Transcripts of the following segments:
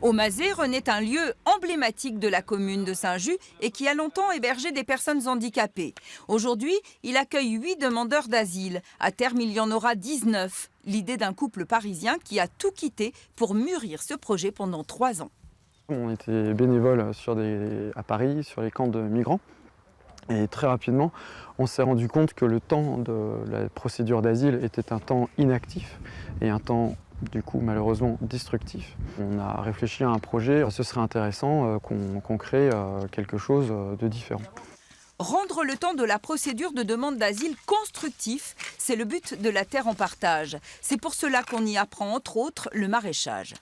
Aumazé renaît un lieu emblématique de la commune de Saint-Just et qui a longtemps hébergé des personnes handicapées. Aujourd'hui, il accueille 8 demandeurs d'asile. À terme, il y en aura 19. L'idée d'un couple parisien qui a tout quitté pour mûrir ce projet pendant 3 ans. On était bénévoles à Paris, sur les camps de migrants. Et très rapidement, on s'est rendu compte que le temps de la procédure d'asile était un temps inactif et un temps, du coup, malheureusement destructif. On a réfléchi à un projet, ce serait intéressant qu'on crée quelque chose de différent. Rendre le temps de la procédure de demande d'asile constructif, c'est le but de la terre en partage. C'est pour cela qu'on y apprend entre autres le maraîchage.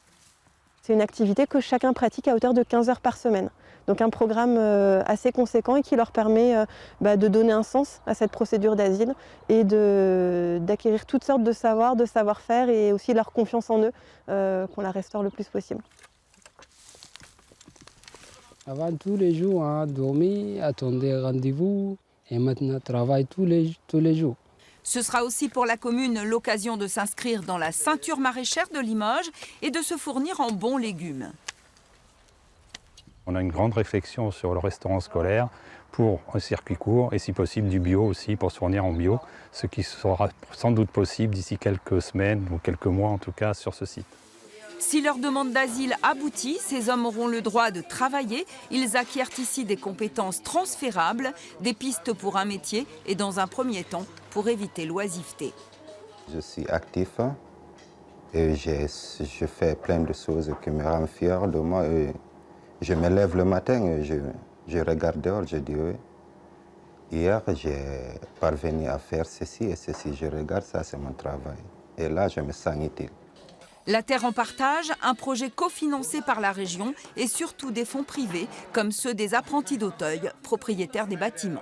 C'est une activité que chacun pratique à hauteur de 15 heures par semaine. Donc un programme assez conséquent et qui leur permet de donner un sens à cette procédure d'asile et d'acquérir toutes sortes de savoirs, de savoir-faire et aussi leur confiance en eux, qu'on la restaure le plus possible. Avant tous les jours, on dormait, attendait rendez-vous et maintenant travaille tous les jours. Ce sera aussi pour la commune l'occasion de s'inscrire dans la ceinture maraîchère de Limoges et de se fournir en bons légumes. On a une grande réflexion sur le restaurant scolaire pour un circuit court et si possible du bio aussi pour se fournir en bio, ce qui sera sans doute possible d'ici quelques semaines ou quelques mois en tout cas sur ce site. Si leur demande d'asile aboutit, ces hommes auront le droit de travailler. Ils acquièrent ici des compétences transférables, des pistes pour un métier et dans un premier temps pour éviter l'oisiveté. Je suis actif et je fais plein de choses qui me rendent fier de moi. Et je me lève le matin et je regarde dehors, je dis oui. Hier, j'ai parvenu à faire ceci et ceci. Je regarde ça, c'est mon travail. Et là, je me sens utile. La terre en partage, un projet cofinancé par la région et surtout des fonds privés, comme ceux des apprentis d'Auteuil, propriétaires des bâtiments.